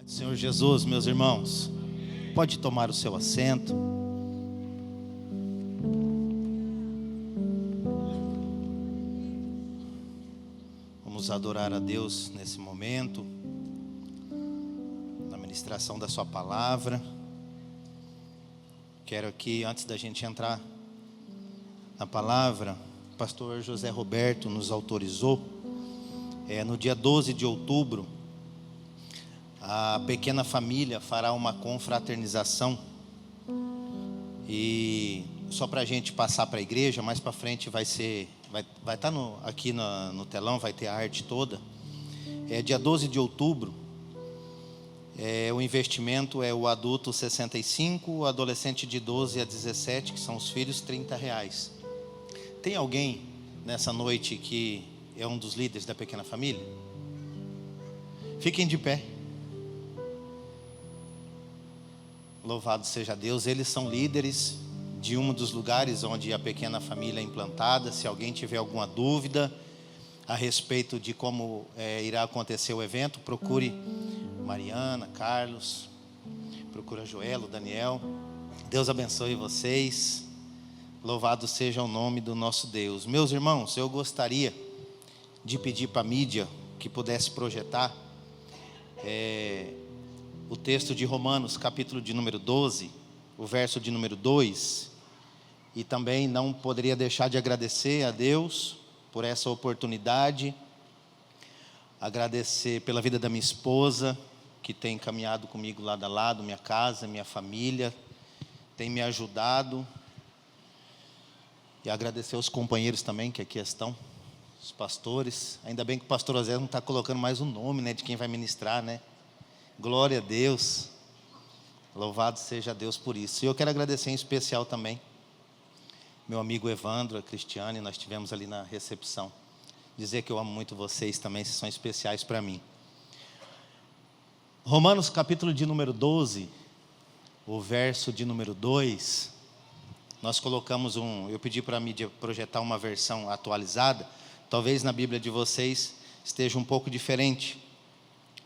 Senhor Jesus, meus irmãos, pode tomar o seu assento. Vamos adorar a Deus nesse momento, na ministração da sua palavra. Quero aqui, antes da gente entrar na palavra, o pastor José Roberto nos autorizou, no dia 12 de outubro, a pequena família fará uma confraternização. E só para a gente passar para a igreja, mais para frente vai estar aqui no telão, vai ter a arte toda. Dia 12 de outubro, o investimento é o adulto 65, o adolescente de 12 a 17, que são os filhos, R$30. Tem alguém nessa noite que é um dos líderes da pequena família? Fiquem de pé. Louvado seja Deus, eles são líderes de um dos lugares onde a pequena família é implantada. Se alguém tiver alguma dúvida a respeito de como irá acontecer o evento, procure Mariana, Carlos, procura Joelo, Daniel. Deus abençoe vocês. Louvado seja o nome do nosso Deus. Meus irmãos, eu gostaria de pedir para a mídia que pudesse projetar o texto de Romanos, capítulo de número 12, o verso de número 2. E também não poderia deixar de agradecer a Deus por essa oportunidade, agradecer pela vida da minha esposa, que tem caminhado comigo lado a lado, minha casa, minha família, tem me ajudado, e agradecer aos companheiros também que aqui estão, os pastores. Ainda bem que o pastor José não está colocando mais o nome, de quem vai ministrar, Glória a Deus, louvado seja Deus por isso. E eu quero agradecer em especial também meu amigo Evandro, a Cristiane, nós tivemos ali na recepção. Dizer que eu amo muito vocês também, vocês são especiais para mim. Romanos capítulo de número 12, o verso de número 2, nós colocamos eu pedi para a mídia projetar uma versão atualizada. Talvez na Bíblia de vocês esteja um pouco diferente,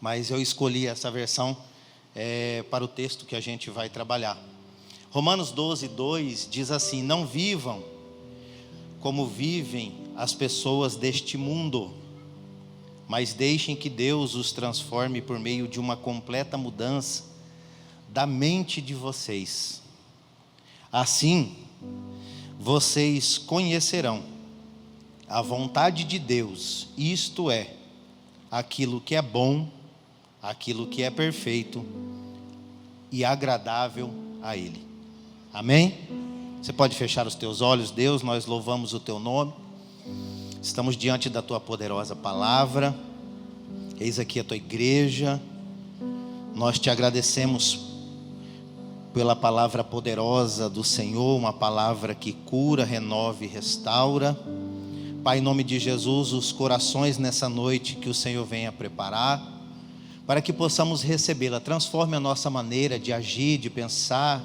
mas eu escolhi essa versão para o texto que a gente vai trabalhar. Romanos 12, 2 diz assim: não vivam como vivem as pessoas deste mundo, mas deixem que Deus os transforme por meio de uma completa mudança da mente de vocês. Assim, vocês conhecerão a vontade de Deus, isto é, aquilo que é bom, aquilo que é perfeito e agradável a Ele. Amém? Você pode fechar os teus olhos. Deus, nós louvamos o Teu nome, estamos diante da Tua poderosa palavra. Eis aqui a Tua igreja. Nós Te agradecemos pela palavra poderosa do Senhor, uma palavra que cura, renova e restaura. Pai, em nome de Jesus, os corações nessa noite que o Senhor venha preparar, para que possamos recebê-la. Transforme a nossa maneira de agir, de pensar.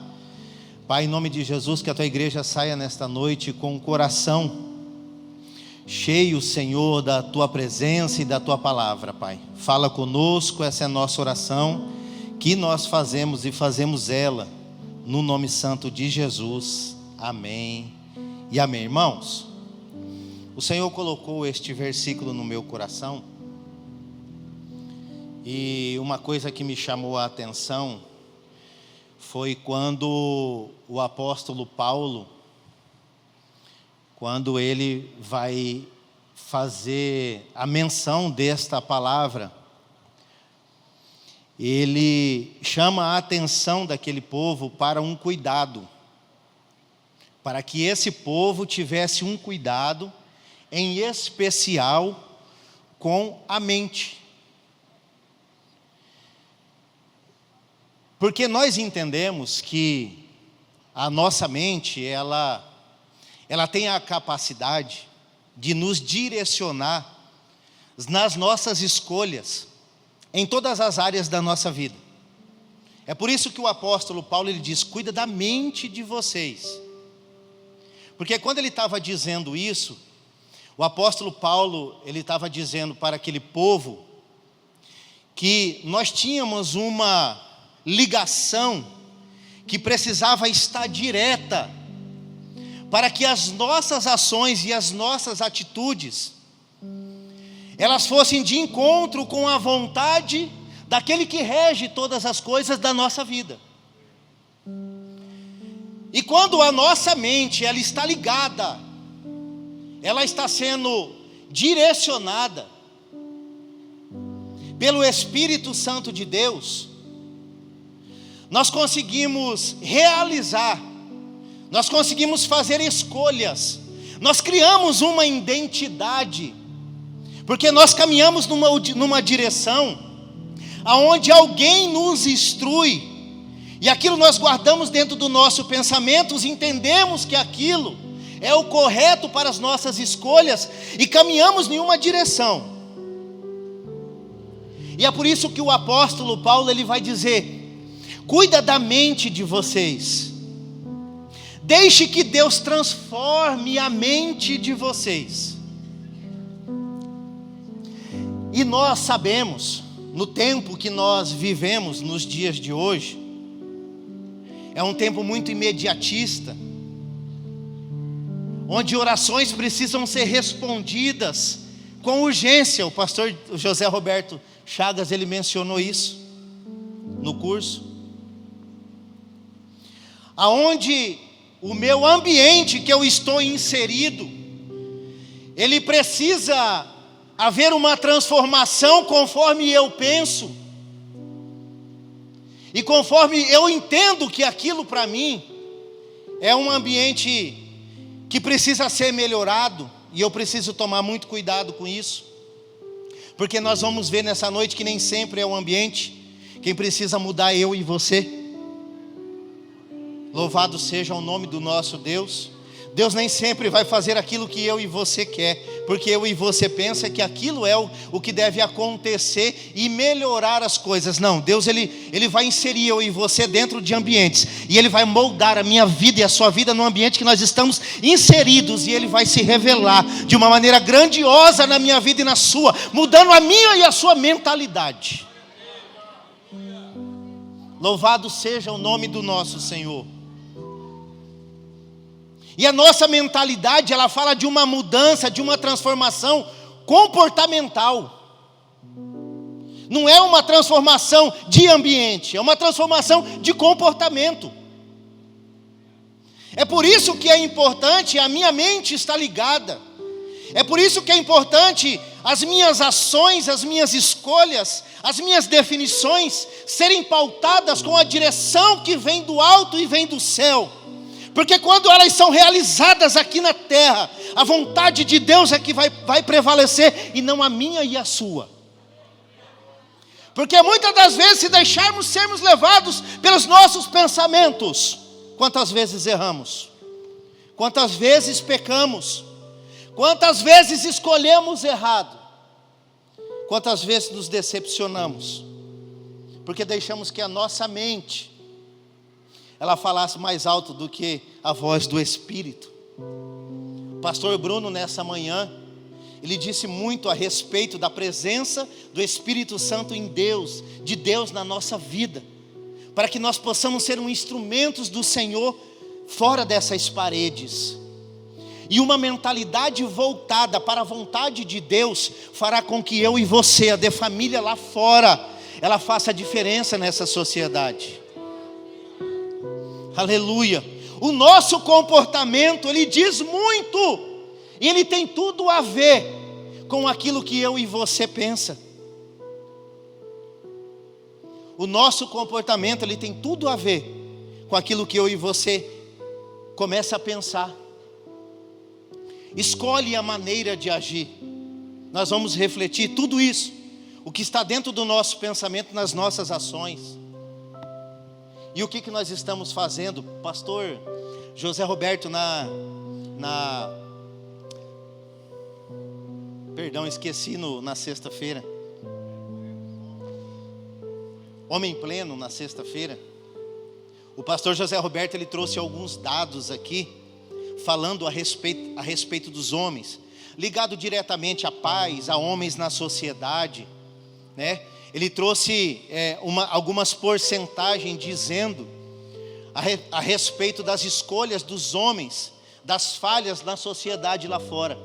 Pai, em nome de Jesus, que a Tua igreja saia nesta noite com o coração cheio, Senhor, da Tua presença e da Tua palavra, Pai. Fala conosco, essa é a nossa oração, que nós fazemos e fazemos ela, no nome santo de Jesus. Amém e amém. Irmãos, o Senhor colocou este versículo no meu coração, e uma coisa que me chamou a atenção foi quando o apóstolo Paulo, quando ele vai fazer a menção desta palavra, ele chama a atenção daquele povo para um cuidado, para que esse povo tivesse um cuidado, em especial com a mente. Porque nós entendemos que a nossa mente, ela tem a capacidade de nos direcionar nas nossas escolhas, em todas as áreas da nossa vida. É por isso que o apóstolo Paulo, ele diz: cuida da mente de vocês. Porque quando ele estava dizendo isso, o apóstolo Paulo, ele estava dizendo para aquele povo que nós tínhamos uma ligação que precisava estar direta, para que as nossas ações e as nossas atitudes, elas fossem de encontro com a vontade daquele que rege todas as coisas da nossa vida. E quando a nossa mente, ela está ligada, ela está sendo direcionada pelo Espírito Santo de Deus, nós conseguimos realizar, nós conseguimos fazer escolhas, nós criamos uma identidade, porque nós caminhamos numa direção, aonde alguém nos instrui, e aquilo nós guardamos dentro do nosso pensamento, entendemos que aquilo é o correto para as nossas escolhas, e caminhamos em uma direção. E é por isso que o apóstolo Paulo, ele vai dizer: cuida da mente de vocês, deixe que Deus transforme a mente de vocês. E nós sabemos, no tempo que nós vivemos, nos dias de hoje, é um tempo muito imediatista, onde orações precisam ser respondidas com urgência. O pastor José Roberto Chagas, ele mencionou isso no curso. Aonde o meu ambiente que eu estou inserido, ele precisa haver uma transformação conforme eu penso, e conforme eu entendo que aquilo para mim é um ambiente que precisa ser melhorado, e eu preciso tomar muito cuidado com isso, porque nós vamos ver nessa noite que nem sempre é o ambiente quem precisa mudar, eu e você. Louvado seja o nome do nosso Deus. Deus nem sempre vai fazer aquilo que eu e você quer, porque eu e você pensa que aquilo é o que deve acontecer e melhorar as coisas. Não, Deus ele vai inserir eu e você dentro de ambientes, e Ele vai moldar a minha vida e a sua vida no ambiente que nós estamos inseridos, e Ele vai se revelar de uma maneira grandiosa na minha vida e na sua, mudando a minha e a sua mentalidade. Louvado seja o nome do nosso Senhor. E a nossa mentalidade, ela fala de uma mudança, de uma transformação comportamental. Não é uma transformação de ambiente, é uma transformação de comportamento. É por isso que é importante a minha mente estar ligada. É por isso que é importante as minhas ações, as minhas escolhas, as minhas definições serem pautadas com a direção que vem do alto e vem do céu. Porque quando elas são realizadas aqui na terra, a vontade de Deus é que vai prevalecer, e não a minha e a sua. Porque muitas das vezes, se deixarmos sermos levados pelos nossos pensamentos, quantas vezes erramos, quantas vezes pecamos, quantas vezes escolhemos errado, quantas vezes nos decepcionamos, porque deixamos que a nossa mente ela falasse mais alto do que a voz do Espírito. O pastor Bruno, nessa manhã, ele disse muito a respeito da presença do Espírito Santo em Deus, de Deus na nossa vida, para que nós possamos ser instrumentos do Senhor fora dessas paredes. E uma mentalidade voltada para a vontade de Deus fará com que eu e você, a de família lá fora, ela faça a diferença nessa sociedade. Aleluia. O nosso comportamento, ele diz muito, e ele tem tudo a ver com aquilo que eu e você pensa. O nosso comportamento, ele tem tudo a ver com aquilo que eu e você começa a pensar. Escolhe a maneira de agir. Nós vamos refletir tudo isso, o que está dentro do nosso pensamento, nas nossas ações. E o que nós estamos fazendo? Pastor José Roberto, na sexta-feira, Homem Pleno, na sexta-feira, o pastor José Roberto, ele trouxe alguns dados aqui, falando a respeito dos homens, ligado diretamente à paz, a homens na sociedade, né? Ele trouxe algumas porcentagens dizendo a respeito das escolhas dos homens, das falhas na sociedade lá fora.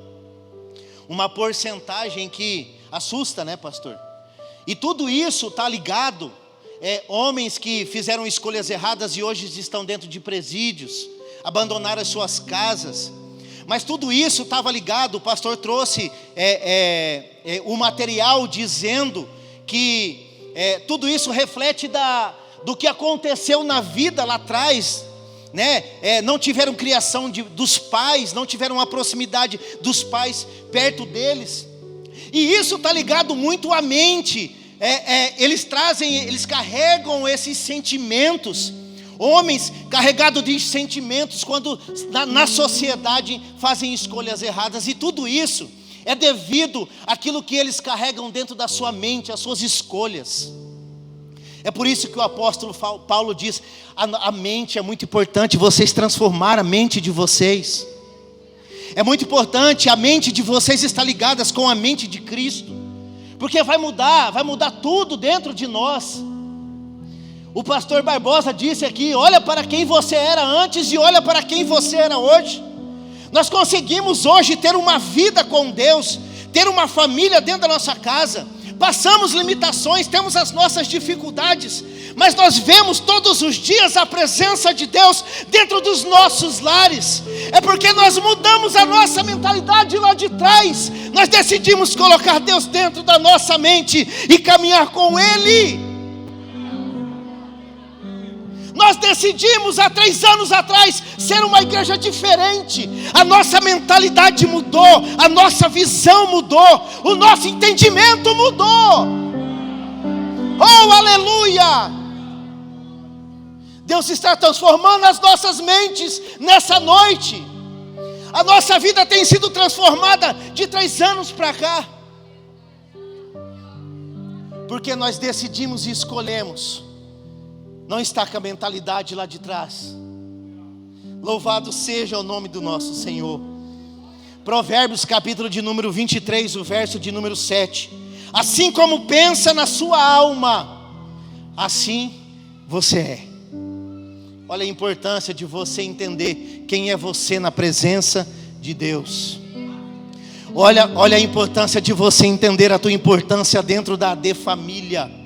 Uma porcentagem que assusta, né, pastor? E tudo isso está ligado, homens que fizeram escolhas erradas e hoje estão dentro de presídios, abandonaram as suas casas. Mas tudo isso estava ligado, o pastor trouxe o material dizendo que tudo isso reflete do que aconteceu na vida lá atrás, né? Não tiveram criação dos pais, não tiveram a proximidade dos pais perto deles, e isso está ligado muito à mente. Eles carregam esses sentimentos, homens carregados de sentimentos, quando na sociedade fazem escolhas erradas, e tudo isso é devido àquilo que eles carregam dentro da sua mente, as suas escolhas. É por isso que o apóstolo Paulo diz: a mente é muito importante, vocês transformar a mente de vocês. É muito importante a mente de vocês estar ligadas com a mente de Cristo, porque vai mudar tudo dentro de nós. O pastor Barbosa disse aqui: olha para quem você era antes e olha para quem você era hoje. Nós conseguimos hoje ter uma vida com Deus, ter uma família dentro da nossa casa. Passamos limitações, temos as nossas dificuldades, mas nós vemos todos os dias a presença de Deus dentro dos nossos lares. É porque nós mudamos a nossa mentalidade lá de trás. Nós decidimos colocar Deus dentro da nossa mente e caminhar com Ele. Nós decidimos há 3 anos atrás ser uma igreja diferente. A nossa mentalidade mudou, a nossa visão mudou, o nosso entendimento mudou. Oh, aleluia! Deus está transformando as nossas mentes nessa noite. A nossa vida tem sido transformada de 3 anos para cá, porque nós decidimos e escolhemos não está com a mentalidade lá de trás. Louvado seja o nome do nosso Senhor. Provérbios capítulo de número 23, o verso de número 7. Assim como pensa na sua alma, assim você é. Olha a importância de você entender quem é você na presença de Deus. Olha a importância de você entender a tua importância dentro da família.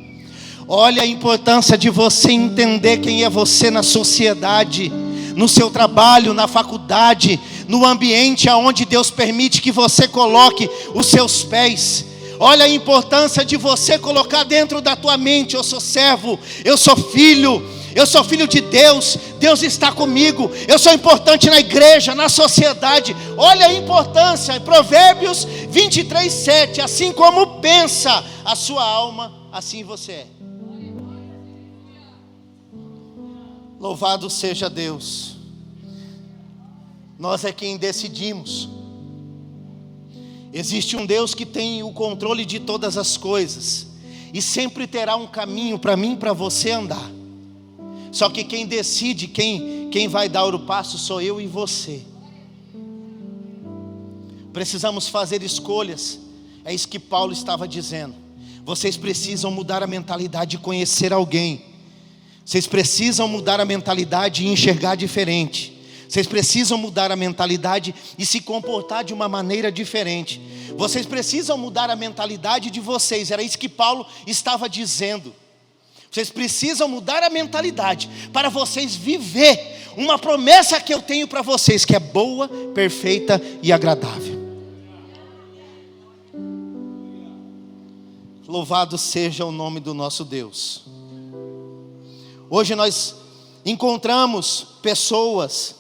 Olha a importância de você entender quem é você na sociedade, no seu trabalho, na faculdade, no ambiente aonde Deus permite que você coloque os seus pés. Olha a importância de você colocar dentro da tua mente: eu sou servo, eu sou filho de Deus, Deus está comigo, eu sou importante na igreja, na sociedade. Olha a importância, Provérbios 23, 7, assim como pensa a sua alma, assim você é. Louvado seja Deus. Nós é quem decidimos. Existe um Deus que tem o controle de todas as coisas, e sempre terá um caminho para mim e para você andar. Só que quem decide, quem vai dar o passo sou eu e você. Precisamos fazer escolhas. É isso que Paulo estava dizendo. Vocês precisam mudar a mentalidade e conhecer alguém. Vocês precisam mudar a mentalidade e enxergar diferente. Vocês precisam mudar a mentalidade e se comportar de uma maneira diferente. Vocês precisam mudar a mentalidade de vocês. Era isso que Paulo estava dizendo. Vocês precisam mudar a mentalidade para vocês viver uma promessa que eu tenho para vocês, que é boa, perfeita e agradável. Louvado seja o nome do nosso Deus. Hoje nós encontramos pessoas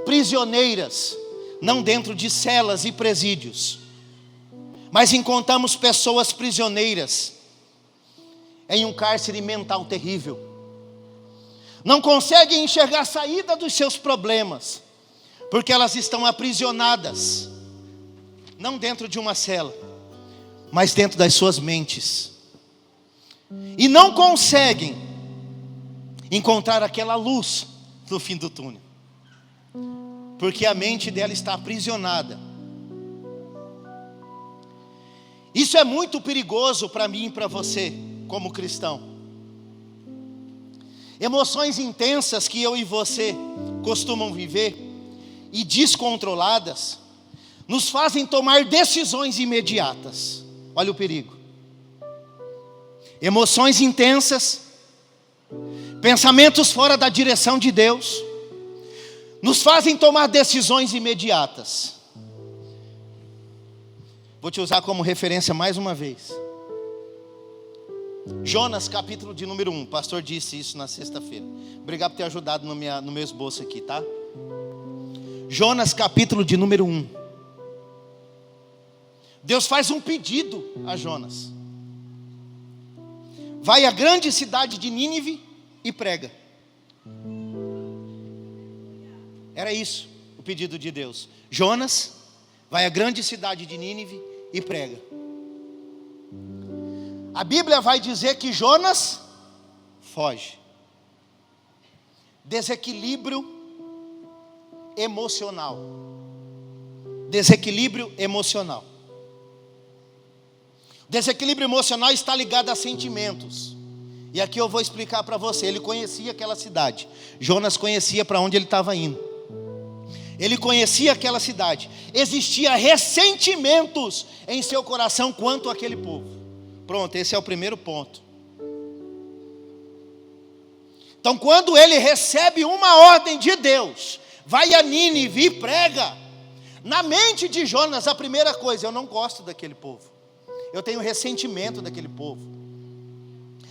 prisioneiras, não dentro de celas e presídios, mas encontramos pessoas prisioneiras em um cárcere mental terrível. Não conseguem enxergar a saída dos seus problemas, porque elas estão aprisionadas, não dentro de uma cela, mas dentro das suas mentes, e não conseguem encontrar aquela luz no fim do túnel, porque a mente dela está aprisionada. Isso é muito perigoso para mim e para você, como cristão. Emoções intensas que eu e você costumam viver e descontroladas, nos fazem tomar decisões imediatas. Olha o perigo. Emoções intensas, pensamentos fora da direção de Deus, nos fazem tomar decisões imediatas. Vou te usar como referência mais uma vez. Jonas, capítulo de número 1. O pastor disse isso na sexta-feira. Obrigado por ter ajudado no meu esboço aqui, tá? Jonas, capítulo de número 1. Deus faz um pedido a Jonas. Vai à grande cidade de Nínive e prega. Era isso o pedido de Deus. Jonas, vai à grande cidade de Nínive e prega. A Bíblia vai dizer que Jonas foge. Desequilíbrio emocional. Desequilíbrio emocional. Desequilíbrio emocional está ligado a sentimentos. E aqui eu vou explicar para você. Ele conhecia aquela cidade. Jonas conhecia para onde ele estava indo. Ele conhecia aquela cidade. Existia ressentimentos em seu coração quanto àquele povo. Pronto, esse é o primeiro ponto. Então, quando ele recebe uma ordem de Deus, vai a Nínive e prega, na mente de Jonas, a primeira coisa: eu não gosto daquele povo. Eu tenho ressentimento daquele povo.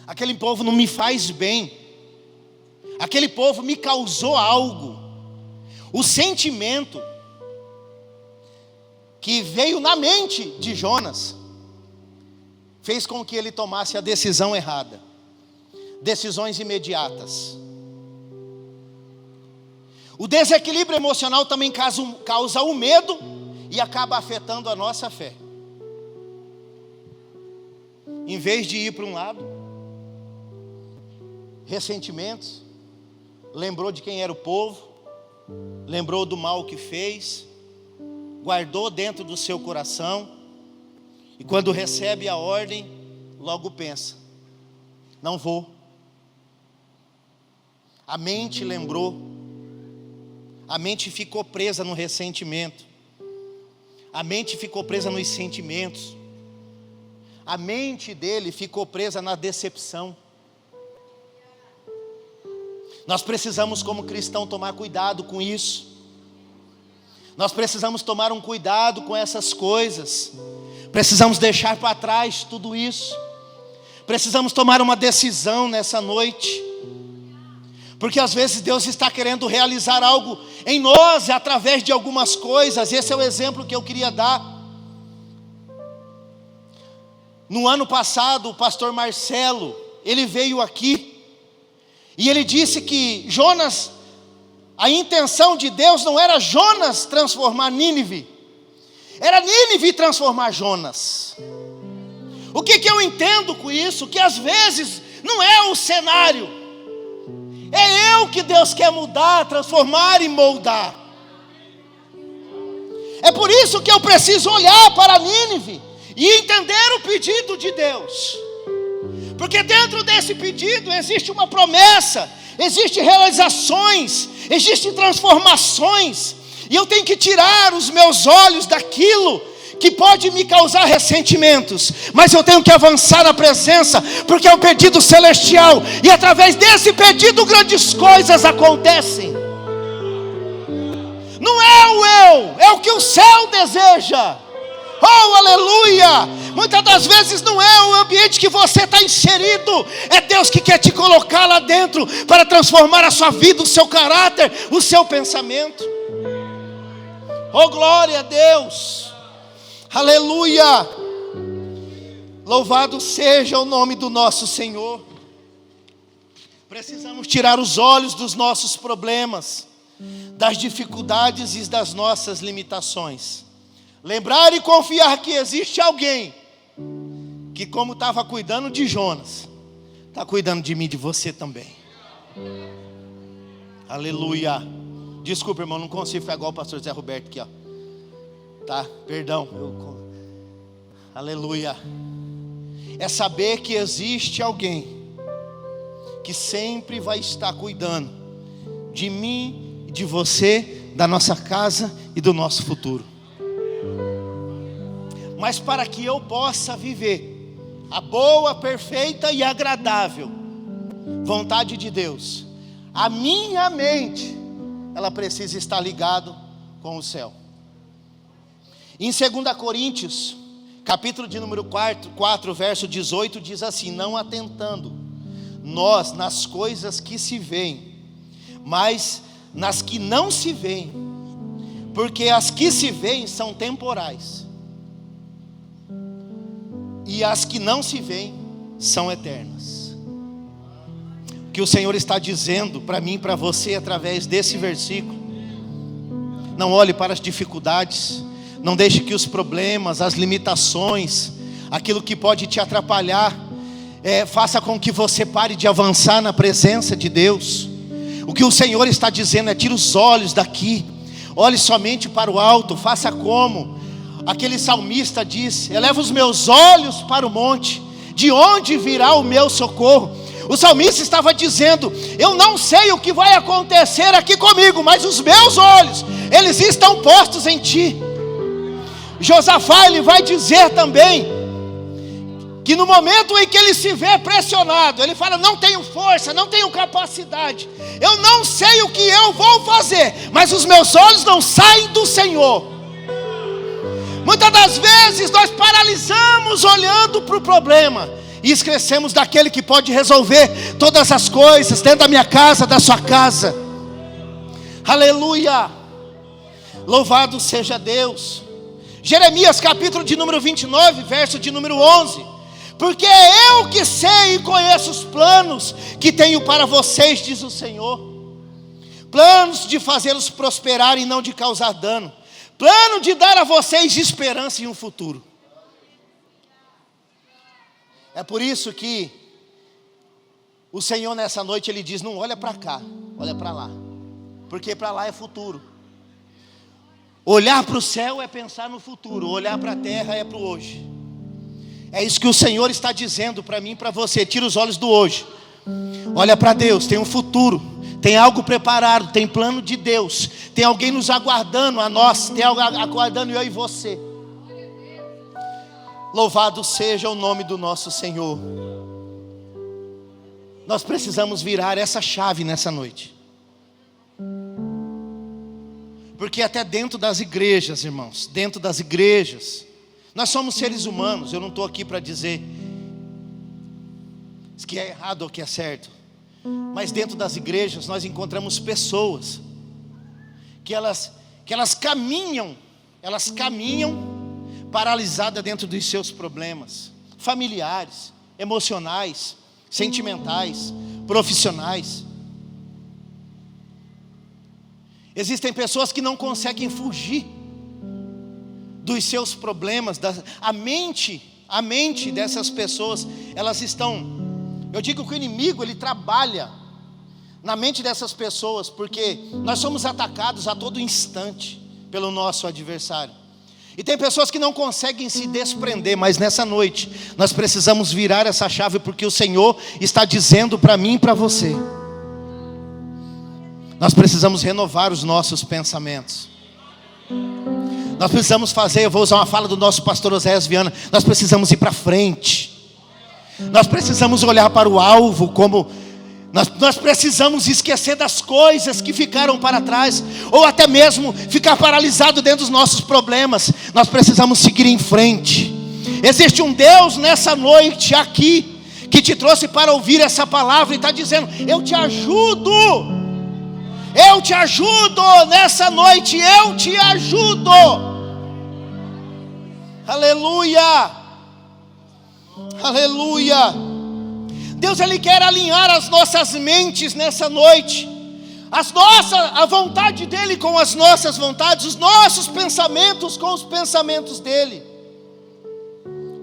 Aquele povo não me faz bem. Aquele povo me causou algo. O sentimento que veio na mente de Jonas fez com que ele tomasse a decisão errada. Decisões imediatas. O desequilíbrio emocional também causa o medo e acaba afetando a nossa fé. Em vez de ir para um lado, ressentimentos, lembrou de quem era o povo, lembrou do mal que fez, guardou dentro do seu coração, e quando recebe a ordem, logo pensa: não vou. A mente lembrou, a mente ficou presa no ressentimento, a mente ficou presa nos sentimentos, a mente dele ficou presa na decepção. Nós precisamos, como cristão, tomar cuidado com isso. Nós precisamos tomar um cuidado com essas coisas. Precisamos deixar para trás tudo isso. Precisamos tomar uma decisão nessa noite. Porque às vezes Deus está querendo realizar algo em nós através de algumas coisas. Esse é o exemplo que eu queria dar. No ano passado, o pastor Marcelo, ele veio aqui e ele disse que Jonas, a intenção de Deus não era Jonas transformar Nínive, era Nínive transformar Jonas. O que eu entendo com isso? Que às vezes não é o cenário, é eu que Deus quer mudar, transformar e moldar. É por isso que eu preciso olhar para Nínive e entender o pedido de Deus. Porque dentro desse pedido existe uma promessa, existem realizações, existem transformações. E eu tenho que tirar os meus olhos daquilo que pode me causar ressentimentos. Mas eu tenho que avançar na presença, porque é um pedido celestial. E através desse pedido grandes coisas acontecem. Não é o eu, é o que o céu deseja. Oh, aleluia! Muitas das vezes não é o ambiente que você está inserido, é Deus que quer te colocar lá dentro para transformar a sua vida, o seu caráter, o seu pensamento. Oh, glória a Deus! Aleluia! Louvado seja o nome do nosso Senhor. Precisamos tirar os olhos dos nossos problemas, das dificuldades e das nossas limitações. Lembrar e confiar que existe alguém que, como estava cuidando de Jonas, está cuidando de mim e de você também. Aleluia. Desculpa, irmão, não consigo ficar igual o pastor Zé Roberto aqui, ó. Tá, perdão. Aleluia. É saber que existe alguém que sempre vai estar cuidando de mim, de você, da nossa casa e do nosso futuro. Mas para que eu possa viver a boa, perfeita e agradável vontade de Deus, a minha mente, ela precisa estar ligada com o céu. Em 2 Coríntios, capítulo de número 4, verso 18, diz assim: não atentando nós nas coisas que se veem, mas nas que não se veem, porque as que se veem são temporais, e as que não se veem são eternas. O que o Senhor está dizendo para mim e para você através desse versículo: não olhe para as dificuldades, não deixe que os problemas, as limitações, aquilo que pode te atrapalhar, faça com que você pare de avançar na presença de Deus. O que o Senhor está dizendo é: tire os olhos daqui, olhe somente para o alto. Faça como aquele salmista disse: eleva os meus olhos para o monte, de onde virá o meu socorro? O salmista estava dizendo: eu não sei o que vai acontecer aqui comigo, mas os meus olhos, eles estão postos em ti. Josafá, ele vai dizer também que no momento em que ele se vê pressionado, ele fala: não tenho força, não tenho capacidade, eu não sei o que eu vou fazer, mas os meus olhos não saem do Senhor. Muitas das vezes nós paralisamos olhando para o problema e esquecemos daquele que pode resolver todas as coisas dentro da minha casa, da sua casa. Aleluia, louvado seja Deus. Jeremias capítulo de número 29, verso de número 11: porque é eu que sei e conheço os planos que tenho para vocês, diz o Senhor, planos de fazê-los prosperar e não de causar dano, plano de dar a vocês esperança e um futuro. É por isso que o Senhor nessa noite ele diz: não olha para cá, olha para lá, porque para lá é futuro. Olhar para o céu é pensar no futuro, olhar para a terra é para o hoje. É isso que o Senhor está dizendo para mim e para você: tira os olhos do hoje, olha para Deus, tem um futuro, tem algo preparado, tem plano de Deus, tem alguém nos aguardando a nós, tem algo aguardando eu e você. Louvado seja o nome do nosso Senhor. Nós precisamos virar essa chave nessa noite, porque até dentro das igrejas, irmãos, dentro das igrejas, nós somos seres humanos. Eu não estou aqui para dizer que é errado ou que é certo, mas dentro das igrejas nós encontramos pessoas que elas caminham paralisadas dentro dos seus problemas familiares, emocionais, sentimentais, profissionais. Existem pessoas que não conseguem fugir dos seus problemas. A mente dessas pessoas, elas estão... Eu digo que o inimigo, ele trabalha na mente dessas pessoas, porque nós somos atacados a todo instante pelo nosso adversário. E tem pessoas que não conseguem se desprender, mas nessa noite nós precisamos virar essa chave, porque o Senhor está dizendo para mim e para você: nós precisamos renovar os nossos pensamentos. Nós precisamos fazer, eu vou usar uma fala do nosso pastor Oséias Viana, nós precisamos ir para frente. Nós precisamos olhar para o alvo, como nós precisamos esquecer das coisas que ficaram para trás, ou até mesmo ficar paralisado dentro dos nossos problemas. Nós precisamos seguir em frente. Existe um Deus nessa noite aqui, que te trouxe para ouvir essa palavra e está dizendo: eu te ajudo. Eu te ajudo nessa noite, eu te ajudo. Aleluia, aleluia. Deus, Ele quer alinhar as nossas mentes nessa noite, a vontade dEle com as nossas vontades, os nossos pensamentos com os pensamentos dEle.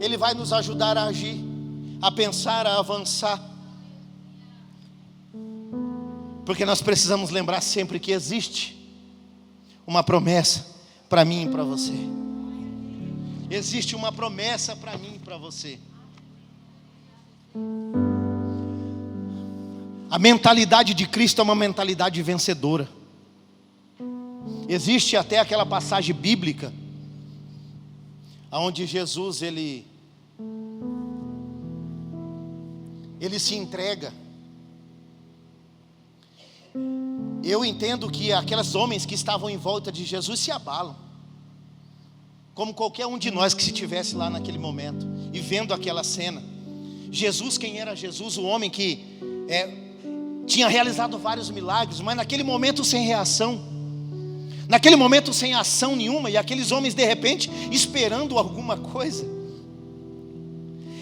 Ele vai nos ajudar a agir, a pensar, a avançar, porque nós precisamos lembrar sempre que existe uma promessa para mim e para você. Existe uma promessa para mim e para você. A mentalidade de Cristo é uma mentalidade vencedora. Existe até aquela passagem bíblica onde Jesus ele se entrega. Eu entendo que aqueles homens que estavam em volta de Jesus se abalam, como qualquer um de nós que se estivesse lá naquele momento e vendo aquela cena. Jesus, quem era Jesus? O homem que tinha realizado vários milagres, mas naquele momento sem reação, naquele momento sem ação nenhuma, e aqueles homens de repente esperando alguma coisa,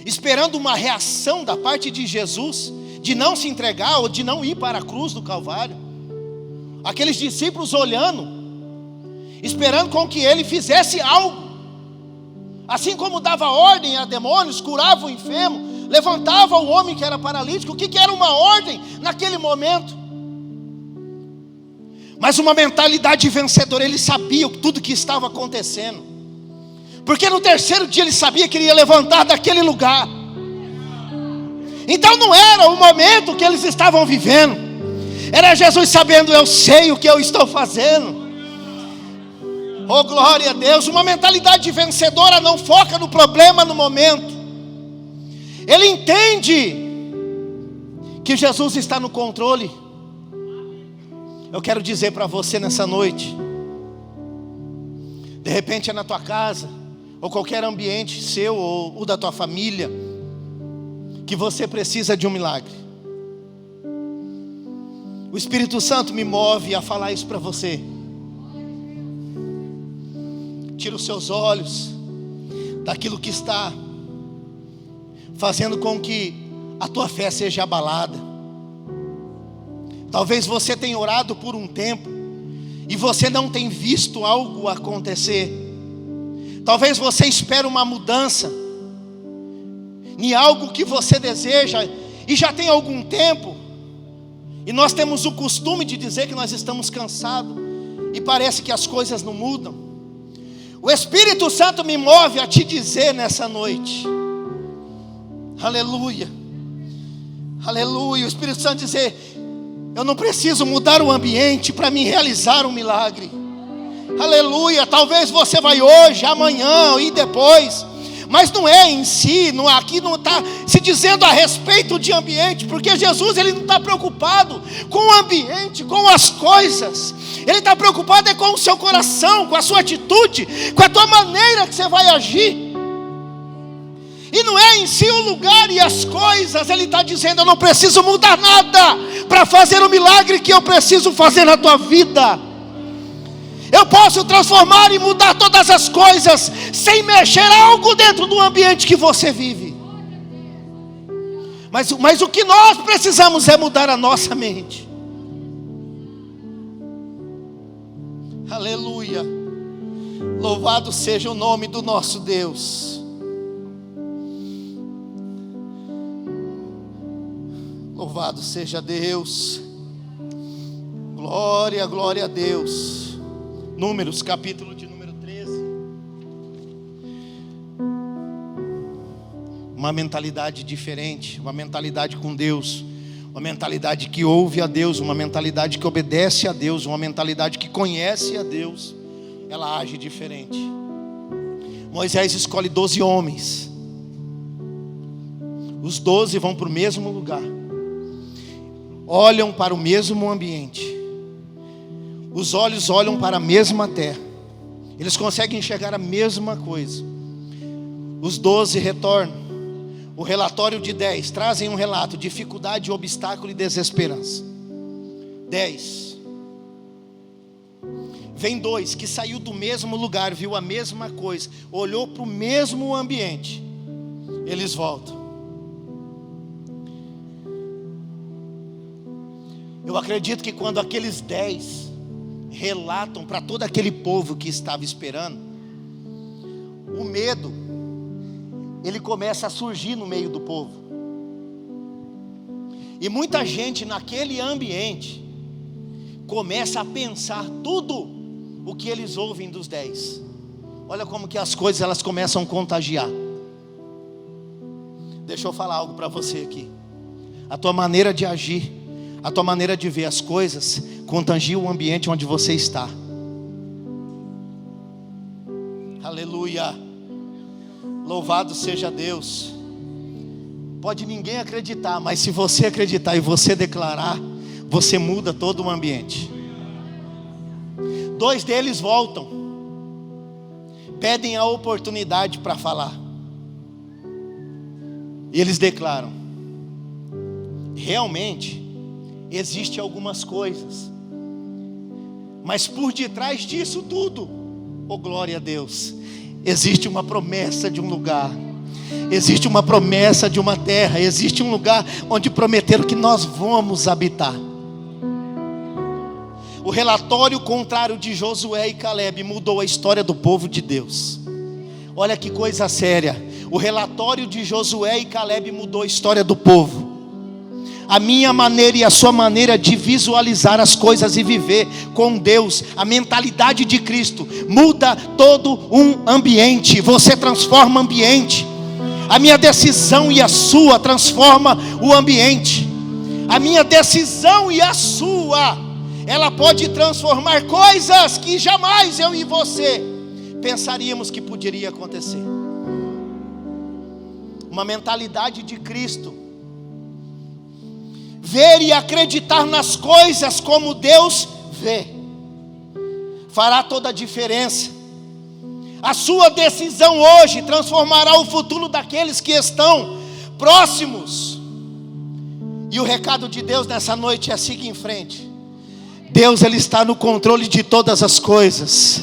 esperando uma reação da parte de Jesus, de não se entregar ou de não ir para a cruz do Calvário. Aqueles discípulos olhando, esperando com que ele fizesse algo, assim como dava ordem a demônios, curava o enfermo, levantava o homem que era paralítico. O que era uma ordem naquele momento? Mas uma mentalidade vencedora. Ele sabia tudo que estava acontecendo, porque no terceiro dia ele sabia que ele ia levantar daquele lugar. Então não era o momento que eles estavam vivendo, era Jesus sabendo: eu sei o que eu estou fazendo. Oh, glória a Deus. Uma mentalidade vencedora não foca no problema no momento. Ele entende que Jesus está no controle. Eu quero dizer para você nessa noite, de repente é na tua casa, ou qualquer ambiente seu ou da tua família, que você precisa de um milagre. O Espírito Santo me move a falar isso para você. Tira os seus olhos daquilo que está fazendo com que a tua fé seja abalada. Talvez você tenha orado por um tempo e você não tem visto algo acontecer. Talvez você espere uma mudança em algo que você deseja e já tem algum tempo. E nós temos o costume de dizer que nós estamos cansados e parece que as coisas não mudam. O Espírito Santo me move a te dizer nessa noite, aleluia, aleluia. O Espírito Santo dizer: eu não preciso mudar o ambiente para me realizar um milagre. Aleluia. Talvez você vai hoje, amanhã e depois, mas não é em si, aqui não está se dizendo a respeito de ambiente, porque Jesus ele não está preocupado com o ambiente, com as coisas. Ele está preocupado com o seu coração, com a sua atitude, com a tua maneira que você vai agir. E não é em si o lugar e as coisas. Ele está dizendo: eu não preciso mudar nada para fazer o milagre que eu preciso fazer na tua vida. Eu posso transformar e mudar todas as coisas sem mexer algo dentro do ambiente que você vive. Mas o que nós precisamos é mudar a nossa mente. Aleluia. Louvado seja o nome do nosso Deus. Louvado seja Deus. Glória, glória a Deus. Números, capítulo de número 13. Uma mentalidade diferente, uma mentalidade com Deus, uma mentalidade que ouve a Deus, uma mentalidade que obedece a Deus, uma mentalidade que conhece a Deus. Ela age diferente. Moisés escolhe 12 homens. Os 12 vão para o mesmo lugar, olham para o mesmo ambiente. Os olhos olham para a mesma terra. Eles conseguem enxergar a mesma coisa. Os 12 retornam. O relatório de 10 trazem um relato: dificuldade, obstáculo e desesperança. 10. Vem 2 que saiu do mesmo lugar, viu a mesma coisa, olhou para o mesmo ambiente. Eles voltam. Eu acredito que quando aqueles 10 relatam para todo aquele povo que estava esperando, o medo, ele começa a surgir no meio do povo. E muita gente naquele ambiente começa a pensar tudo o que eles ouvem dos 10. olha como que as coisas elas começam a contagiar. Deixa eu falar algo para você aqui. A tua maneira de agir, a tua maneira de ver as coisas contagia o ambiente onde você está. Aleluia. Louvado seja Deus. Pode ninguém acreditar, mas se você acreditar e você declarar, você muda todo o ambiente. 2 deles voltam, pedem a oportunidade para falar. E eles declaram: realmente existe algumas coisas, mas por detrás disso tudo, oh glória a Deus, existe uma promessa de um lugar, existe uma promessa de uma terra, existe um lugar onde prometeram que nós vamos habitar. O relatório contrário de Josué e Caleb mudou a história do povo de Deus. Olha que coisa séria. O relatório de Josué e Caleb mudou a história do povo. A minha maneira e a sua maneira de visualizar as coisas e viver com Deus, a mentalidade de Cristo, muda todo um ambiente. Você transforma o ambiente. A minha decisão e a sua transforma o ambiente. A minha decisão e a sua, ela pode transformar coisas que jamais eu e você pensaríamos que poderia acontecer. Uma mentalidade de Cristo, ver e acreditar nas coisas como Deus vê, fará toda a diferença. A sua decisão hoje transformará o futuro daqueles que estão próximos. E o recado de Deus nessa noite é: siga em frente. Deus, Ele está no controle de todas as coisas.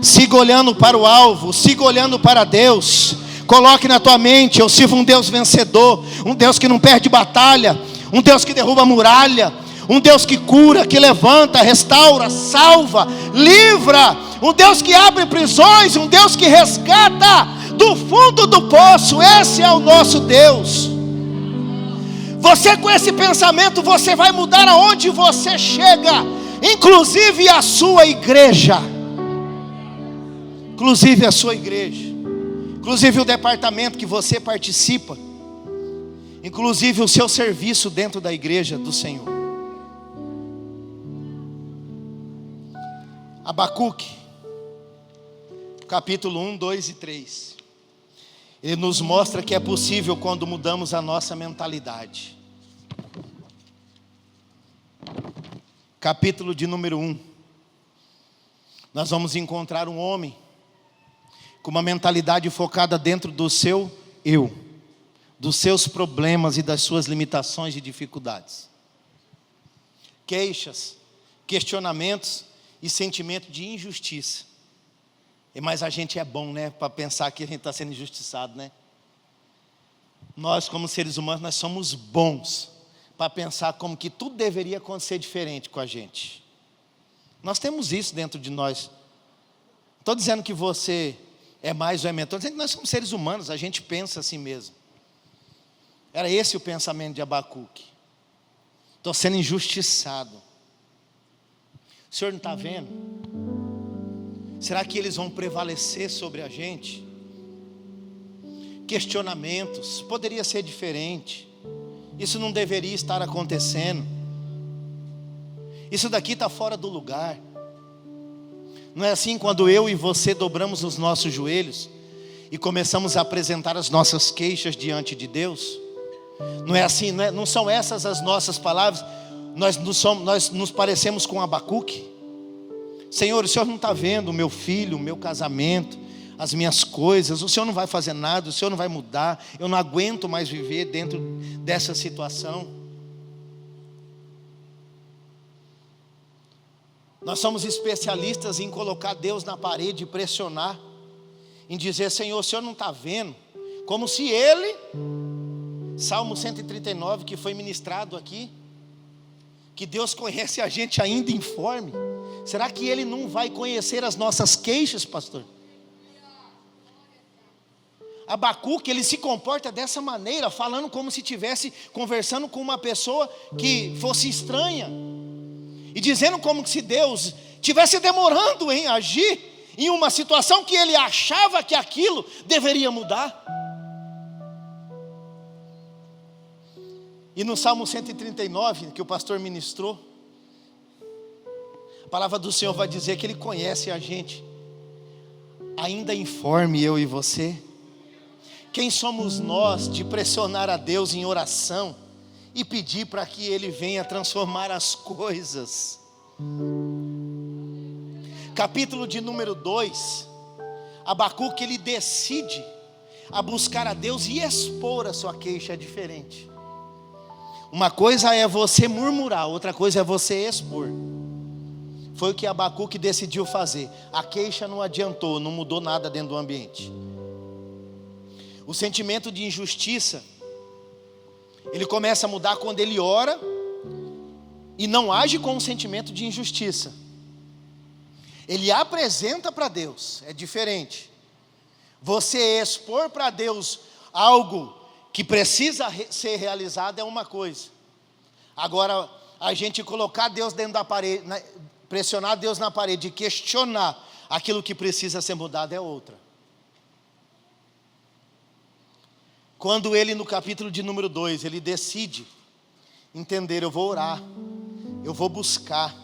Siga olhando para o alvo, siga olhando para Deus. Coloque na tua mente: eu sirvo um Deus vencedor, um Deus que não perde batalha, um Deus que derruba muralha, um Deus que cura, que levanta, restaura, salva, livra, um Deus que abre prisões, um Deus que resgata do fundo do poço. Esse é o nosso Deus. Você, com esse pensamento, você vai mudar aonde você chega, inclusive a sua igreja, inclusive a sua igreja, inclusive o departamento que você participa, inclusive o seu serviço dentro da igreja do Senhor. Abacuque, capítulo 1, 2 e 3. Ele nos mostra que é possível quando mudamos a nossa mentalidade. Capítulo de número 1. Nós vamos encontrar um homem com uma mentalidade focada dentro do seu eu, dos seus problemas e das suas limitações e dificuldades. Queixas, questionamentos e sentimento de injustiça. Mas a gente é bom, né? Para pensar que a gente está sendo injustiçado, né? Nós, como seres humanos, nós somos bons para pensar como que tudo deveria acontecer diferente com a gente. Nós temos isso dentro de nós. Estou dizendo que você é mais ou é menos. Estou dizendo que nós somos seres humanos, a gente pensa assim mesmo. Era esse o pensamento de Abacuque. Estou sendo injustiçado. O Senhor não está vendo? Será que eles vão prevalecer sobre a gente? Questionamentos, poderia ser diferente. Isso não deveria estar acontecendo. Isso daqui está fora do lugar. Não é assim quando eu e você dobramos os nossos joelhos e começamos a apresentar as nossas queixas diante de Deus? Não é assim, não são essas as nossas palavras? Nós nos parecemos com Abacuque? Senhor, o Senhor não está vendo o meu filho, o meu casamento, as minhas coisas, o Senhor não vai fazer nada, o Senhor não vai mudar, eu não aguento mais viver dentro dessa situação. Nós somos especialistas em colocar Deus na parede e pressionar, em dizer: Senhor, o Senhor não está vendo, como se Ele, Salmo 139 que foi ministrado aqui, que Deus conhece a gente ainda informe. Será que Ele não vai conhecer as nossas queixas, pastor? Abacuque, ele se comporta dessa maneira, falando como se estivesse conversando com uma pessoa que fosse estranha, e dizendo como se Deus estivesse demorando em agir, em uma situação que ele achava que aquilo deveria mudar. E no Salmo 139, que o pastor ministrou, a palavra do Senhor vai dizer que Ele conhece a gente. Ainda informe eu e você. Quem somos nós de pressionar a Deus em oração e pedir para que Ele venha transformar as coisas? Capítulo de número 2, Abacuque, ele decide a buscar a Deus e expor a sua queixa. É diferente. Uma coisa é você murmurar, outra coisa é você expor. Foi o que Abacuque decidiu fazer. A queixa não adiantou, não mudou nada dentro do ambiente. O sentimento de injustiça, ele começa a mudar quando ele ora e não age com um sentimento de injustiça. Ele apresenta para Deus, é diferente. Você expor para Deus algo que precisa ser realizado é uma coisa. Agora, a gente colocar Deus dentro da parede, pressionar Deus na parede e questionar aquilo que precisa ser mudado é outra. Quando ele, no capítulo de número 2, ele decide entender: eu vou orar, eu vou buscar,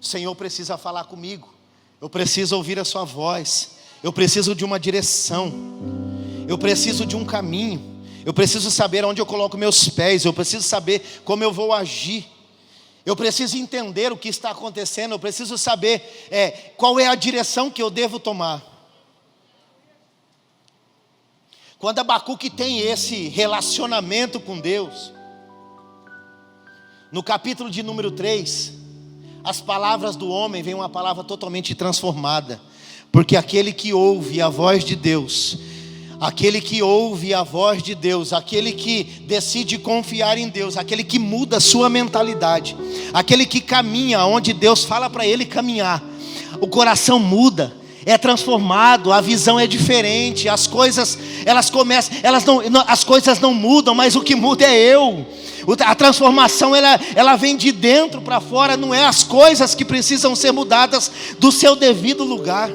o Senhor precisa falar comigo, eu preciso ouvir a sua voz, eu preciso de uma direção, eu preciso de um caminho, eu preciso saber onde eu coloco meus pés, eu preciso saber como eu vou agir, eu preciso entender o que está acontecendo, eu preciso saber qual é a direção que eu devo tomar. Quando Abacuque tem esse relacionamento com Deus, no capítulo de número 3, as palavras do homem vem uma palavra totalmente transformada, porque aquele que ouve a voz de Deus, aquele que ouve a voz de Deus, aquele que decide confiar em Deus, aquele que muda a sua mentalidade, aquele que caminha onde Deus fala para ele caminhar, o coração muda, é transformado, a visão é diferente, as coisas as coisas não mudam, mas o que muda é eu. A transformação ela vem de dentro para fora, não é as coisas que precisam ser mudadas do seu devido lugar.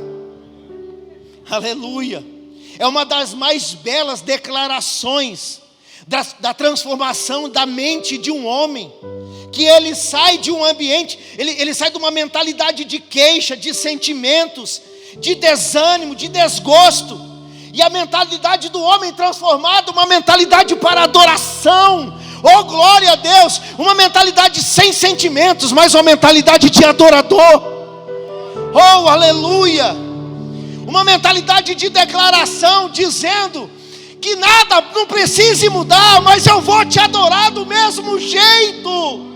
Aleluia. É uma das mais belas declarações da transformação da mente de um homem, que ele sai de um ambiente, ele sai de uma mentalidade de queixa, de sentimentos, de desânimo, de desgosto, e a mentalidade do homem transformada, uma mentalidade para adoração. Oh, glória a Deus, uma mentalidade sem sentimentos, mas uma mentalidade de adorador. Oh, aleluia. Uma mentalidade de declaração, dizendo que nada não precise mudar, mas eu vou te adorar do mesmo jeito.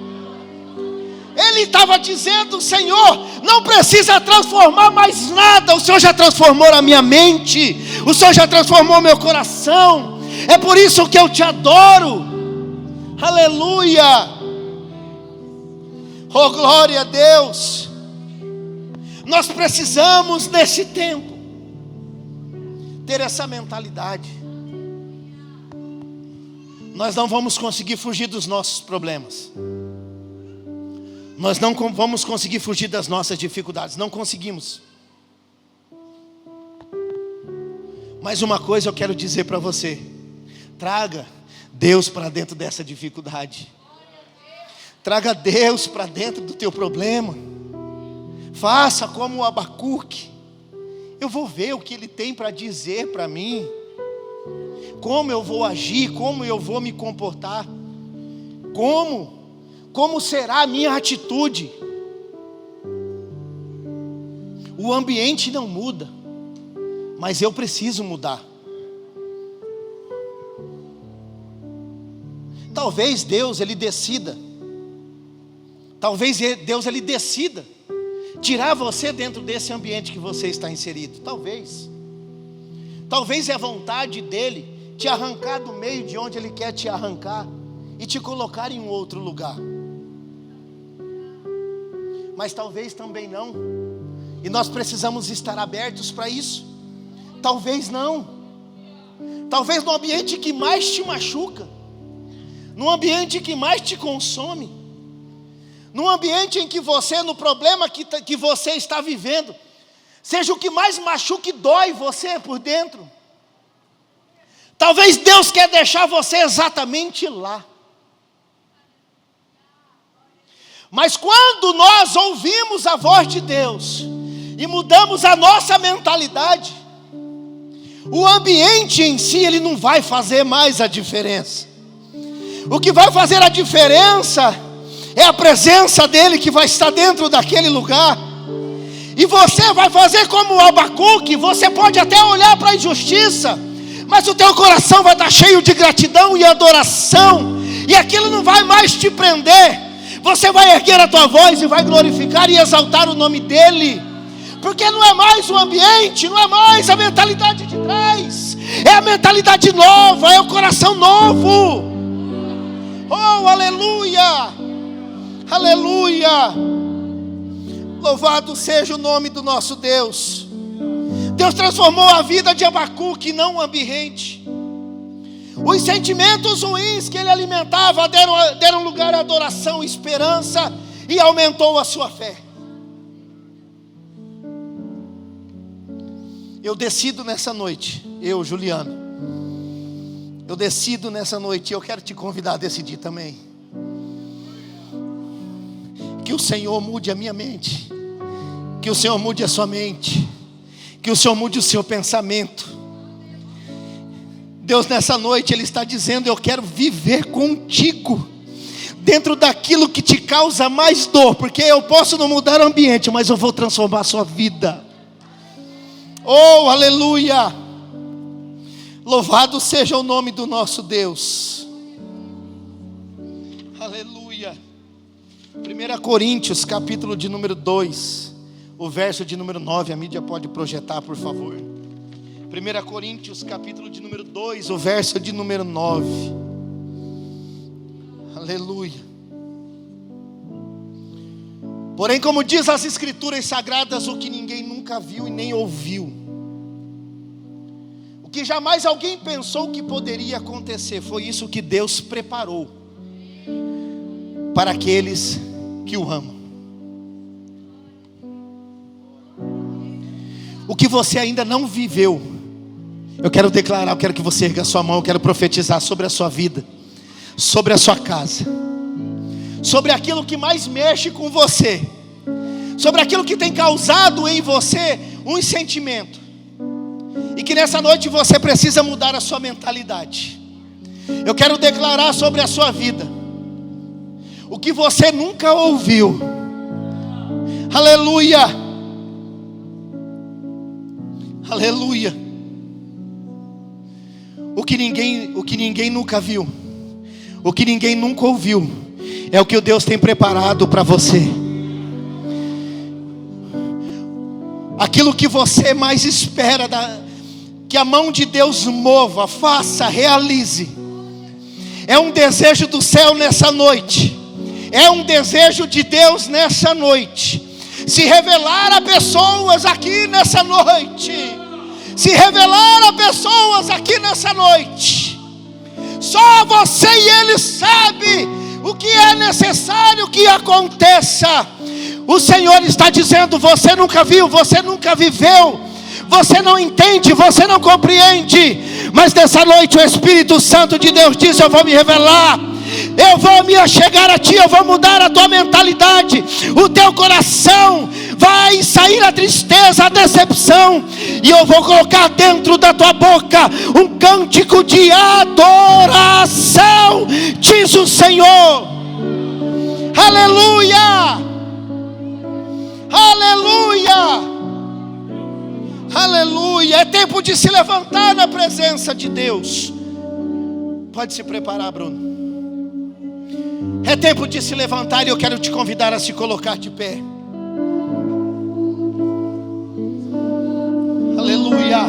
Ele estava dizendo: Senhor, não precisa transformar mais nada, o Senhor já transformou a minha mente, o Senhor já transformou meu coração, é por isso que eu te adoro. Aleluia. Oh, glória a Deus. Nós precisamos nesse tempo ter essa mentalidade. Nós não vamos conseguir fugir dos nossos problemas, nós não vamos conseguir fugir das nossas dificuldades, não conseguimos. Mas uma coisa eu quero dizer para você: traga Deus para dentro dessa dificuldade, traga Deus para dentro do teu problema. Faça como o Abacuque. Eu vou ver o que ele tem para dizer para mim, como eu vou agir, como eu vou me comportar, como será a minha atitude. O ambiente não muda, mas eu preciso mudar. Talvez Deus ele decida tirar você dentro desse ambiente que você está inserido. Talvez é a vontade dele te arrancar do meio de onde ele quer te arrancar e te colocar em um outro lugar. Mas talvez também não, e nós precisamos estar abertos para isso. Talvez não, talvez no ambiente que mais te machuca, no ambiente que mais te consome, no ambiente em que você, no problema que você está vivendo, seja o que mais machuca e dói você por dentro. Talvez Deus quer deixar você exatamente lá. Mas quando nós ouvimos a voz de Deus e mudamos a nossa mentalidade, o ambiente em si, ele não vai fazer mais a diferença. O que vai fazer a diferença é a presença dele que vai estar dentro daquele lugar. E você vai fazer como o Abacuque. Você pode até olhar para a injustiça, mas o teu coração vai estar cheio de gratidão e adoração, e aquilo não vai mais te prender. Você vai erguer a tua voz e vai glorificar e exaltar o nome dele, porque não é mais o ambiente, não é mais a mentalidade de trás, é a mentalidade nova, é o coração novo. Oh, aleluia, aleluia, louvado seja o nome do nosso Deus. Deus transformou a vida de Abacuque, não o ambiente. Os sentimentos ruins que ele alimentava deram lugar à adoração, esperança, e aumentou a sua fé. Eu decido nessa noite, Juliano, eu decido nessa noite, e eu quero te convidar a decidir também, que o Senhor mude a minha mente, que o Senhor mude a sua mente, que o Senhor mude o seu pensamento. Deus nessa noite, Ele está dizendo: eu quero viver contigo, dentro daquilo que te causa mais dor, porque eu posso não mudar o ambiente, mas eu vou transformar a sua vida. Oh, aleluia, louvado seja o nome do nosso Deus, aleluia. 1 Coríntios, capítulo de número 2, o verso de número 9, a mídia pode projetar, por favor. 1 Coríntios, capítulo de número 2, o verso de número 9. Aleluia. Porém, como diz as Escrituras Sagradas, o que ninguém nunca viu e nem ouviu, o que jamais alguém pensou que poderia acontecer, foi isso que Deus preparou para aqueles que o amam. O que você ainda não viveu, eu quero declarar, eu quero que você erga a sua mão, eu quero profetizar sobre a sua vida, sobre a sua casa, sobre aquilo que mais mexe com você, sobre aquilo que tem causado em você um sentimento, e que nessa noite você precisa mudar a sua mentalidade. Eu quero declarar sobre a sua vida o que você nunca ouviu. Aleluia, aleluia. O que ninguém nunca viu, o que ninguém nunca ouviu, é o que o Deus tem preparado para você. Aquilo que você mais espera, que a mão de Deus mova, faça, realize. É um desejo do céu nessa noite, é um desejo de Deus nessa noite, se revelar a pessoas aqui nessa noite, se revelar a pessoas aqui nessa noite. Só você e Ele sabe o que é necessário que aconteça. O Senhor está dizendo: você nunca viu, você nunca viveu, você não entende, você não compreende, mas nessa noite o Espírito Santo de Deus diz: eu vou me revelar, eu vou me achegar a ti, eu vou mudar a tua mentalidade, o teu coração vai sair a tristeza, a decepção, e eu vou colocar dentro da tua boca um cântico de adoração, diz o Senhor. Aleluia, aleluia, aleluia. É tempo de se levantar na presença de Deus. Pode se preparar, Bruno. É tempo de se levantar, e eu quero te convidar a se colocar de pé. Aleluia.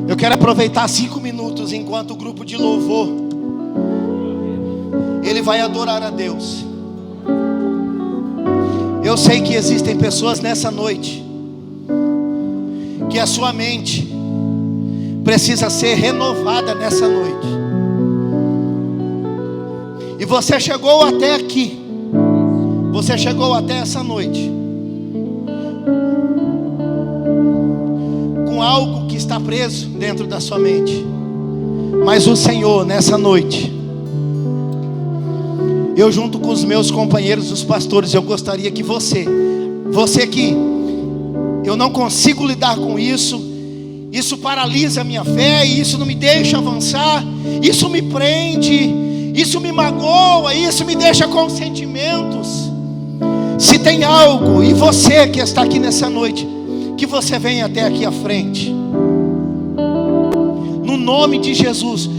Eu quero aproveitar 5 minutos enquanto o grupo de louvor ele vai adorar a Deus. Eu sei que existem pessoas nessa noite que a sua mente precisa ser renovada nessa noite. E você chegou até aqui, você chegou até essa noite algo que está preso dentro da sua mente. Mas o Senhor, nessa noite, eu junto com os meus companheiros, os pastores, eu gostaria que você que eu não consigo lidar com isso, isso paralisa a minha fé, isso não me deixa avançar, isso me prende, isso me magoa, isso me deixa com sentimentos. Se tem algo, e você que está aqui nessa noite, que você venha até aqui à frente. No nome de Jesus,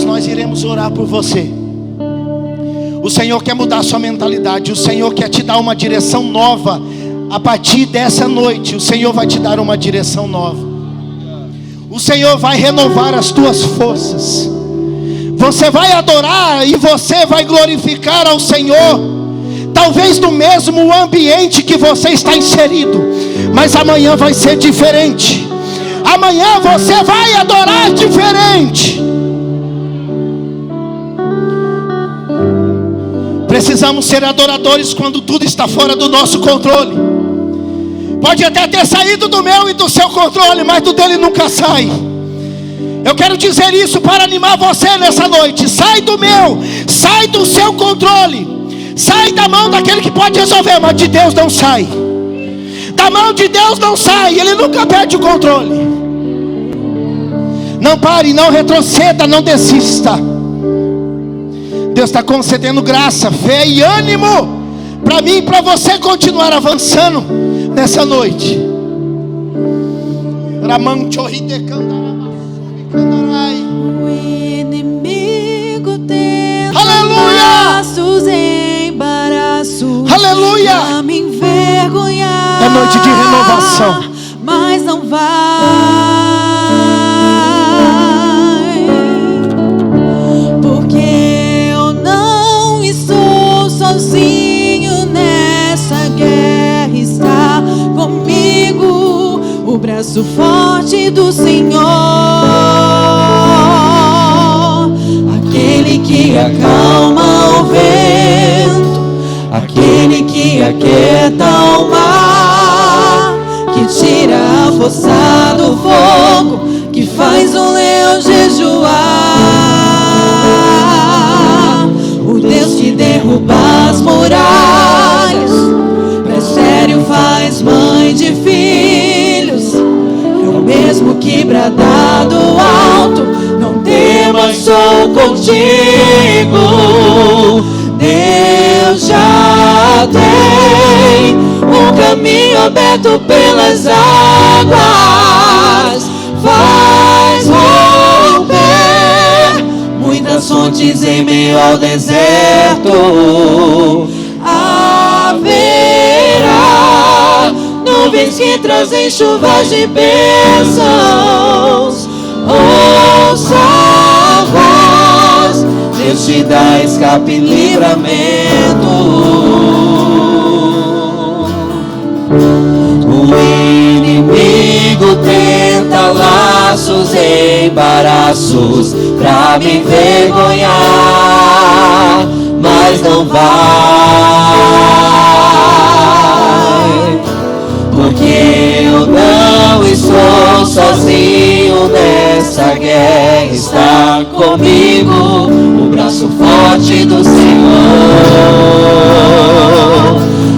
nós iremos orar por você. O Senhor quer mudar a sua mentalidade, o Senhor quer te dar uma direção nova. A partir dessa noite, o Senhor vai te dar uma direção nova. O Senhor vai renovar as tuas forças. Você vai adorar e você vai glorificar ao Senhor. Talvez no mesmo ambiente que você está inserido, mas amanhã vai ser diferente. Amanhã você vai adorar diferente. Precisamos ser adoradores quando tudo está fora do nosso controle. Pode até ter saído do meu e do seu controle, mas do dele nunca sai. Eu quero dizer isso para animar você nessa noite. Sai do meu, sai do seu controle, sai da mão daquele que pode resolver, mas de Deus não sai. Da mão de Deus não sai, Ele nunca perde o controle. Não pare, não retroceda, não desista. Deus está concedendo graça, fé e ânimo para mim e para você continuar avançando nessa noite. O inimigo tem aleluia, braços em embaraço, aleluia, pra me envergonhar. É noite de renovação, mas não vai, porque eu não estou sozinho nessa guerra, está comigo o braço forte do Senhor, aquele que acalma o vento, aquele que aquieta o mar, que tira a força do fogo, que faz o leão jejuar, o Deus que derruba as muralhas, prestério faz mãe de filhos, é o mesmo que bradar do alto, não temas, sou contigo. Deus já tem um caminho aberto pelas águas, faz romper muitas fontes em meio ao deserto. Haverá nuvens que trazem chuvas de bênçãos. Ouça a voz, Deus te dá escape e livramento. O inimigo tenta laços e embaraços pra me envergonhar, mas não vai, porque eu não estou sozinho nessa guerra, está comigo o braço forte do Senhor,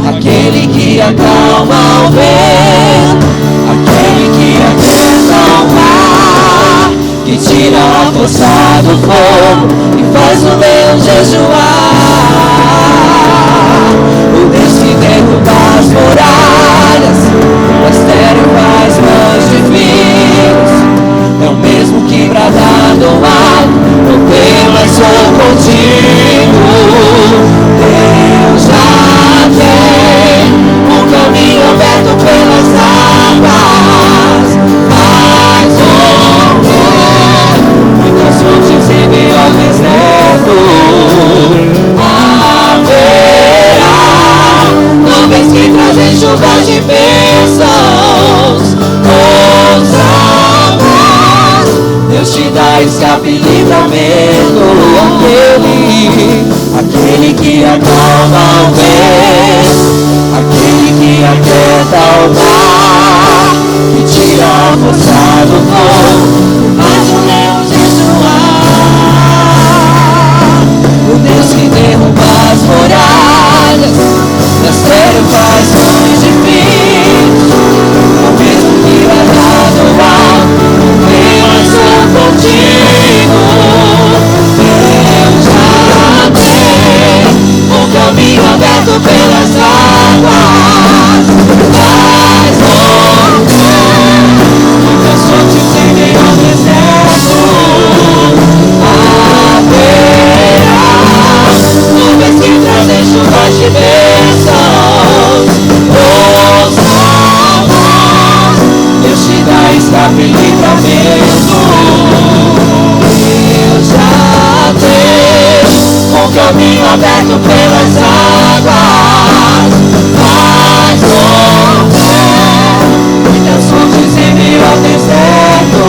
aquele que acalma o vento, aquele que aquieta o mar, que tira a força do fogo e faz o leão jejuar, o Deus que derruba as muralhas, o estéreo faz mães de filhos, é o mesmo que bradar do alto, não temas, sou contigo. Deus já tem um caminho aberto pelas águas, faz romper muitas fontes em meio ao deserto. Haverá nuvens que trazem chuvas de bênçãos. Ouça a voz, Deus te dá escape e livramento. Aquele que acalma o vento, aquele que aquieta o mar, que tira a caminho aberto pelas águas. Faz romper muitas fontes em meio ao deserto.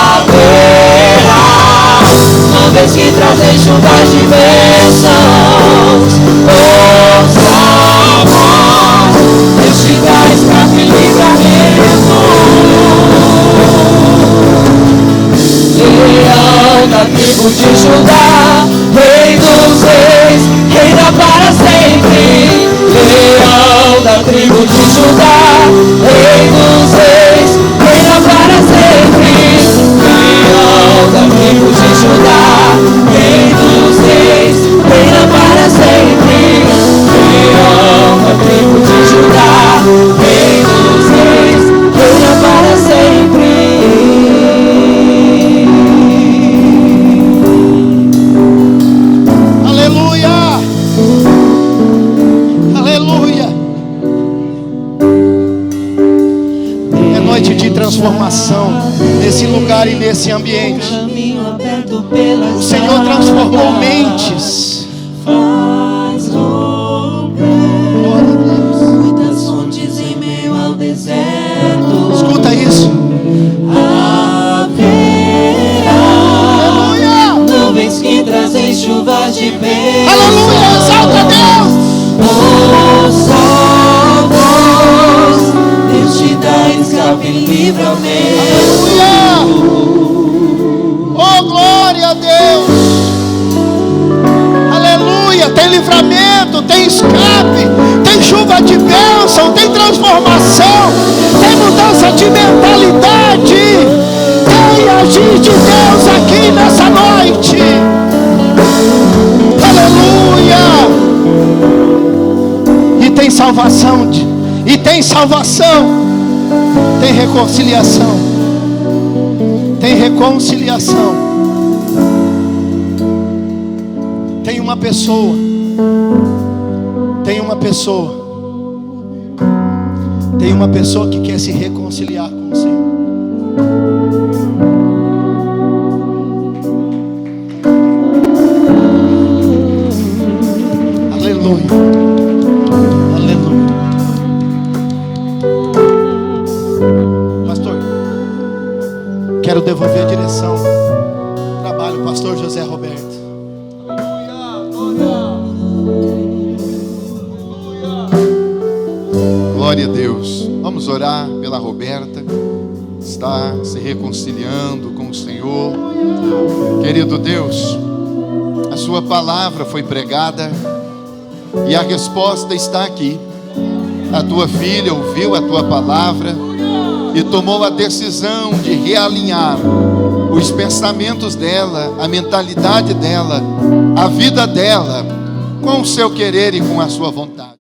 Haverá nuvens que trazem chuvas de bênçãos. Ouçamos, Deus te dá escape e livramento. Leão da tribo de Judá, Rei dos reis, reina para sempre. Leão da tribo de Judá, Rei dos reis, reina para sempre. Leão da tribo de Judá, Rei dos reis, reina para sempre. Leão da tribo de Judá, Rei dos reis, reina para sempre. Aleluia! Aleluia! É noite de transformação nesse lugar e nesse ambiente. O Senhor transformou mentes. Faz romper muitas fontes em meio ao deserto. Escuta isso. Haverá nuvens que trazem chuvas de bênção. Aleluia! Exalta a Deus! Ouçamos, Deus te dá escape e livramento. Oh, glória a Deus! Aleluia! Tem livramento, tem escape, tem chuva de bênção, tem transformação, tem mudança de mentalidade, tem agir de Deus aqui nessa noite. Aleluia! E tem salvação, tem reconciliação. Tem reconciliação. Tem uma pessoa que quer se reconciliar com o Senhor. Aleluia. Aleluia. Pastor, quero devolver a direção do trabalho, pastor José Roberto. Glória a Deus. Vamos orar pela Roberta. Está se reconciliando com o Senhor. Querido Deus, a sua palavra foi pregada e a resposta está aqui. A tua filha ouviu a tua palavra e tomou a decisão de realinhar os pensamentos dela, a mentalidade dela, a vida dela com o seu querer e com a sua vontade.